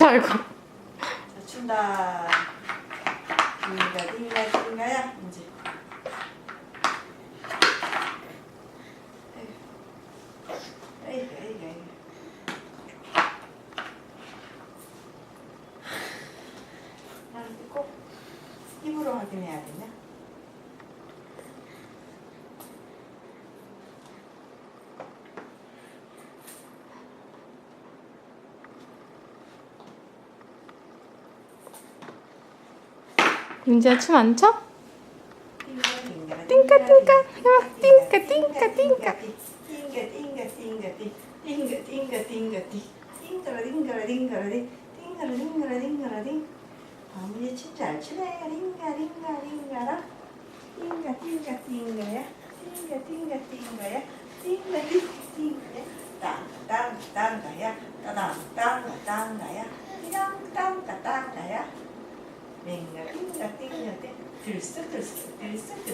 아이고. 자, 춘다. 띵가 띵가 띵가야 이제. 에이구 에이구 에이구. 나는 꼭 입으로 확인해야 되냐? 윤지야 춤 안 춰? 띵가 띵까 띵까 해봐. 띵까 띵까 띵까. 띵가 띵가 띵가 띵 띵가 띵가 띵가 띵 띵가라 띵가라 띵가라 띵 띵가라 띵가라 띵가라 띵 아무리 춤잘 추네 띵가 띵가 띵가라 띵가 띵가 띵가야 띵가 띵가 띵가야 띵가 띵가 띵가야 땅땅 땅가야 따당 땅가 땅가야 띠당 땅가 땅가야 띵가 띵가 띵가 띵 들썩 들썩 들썩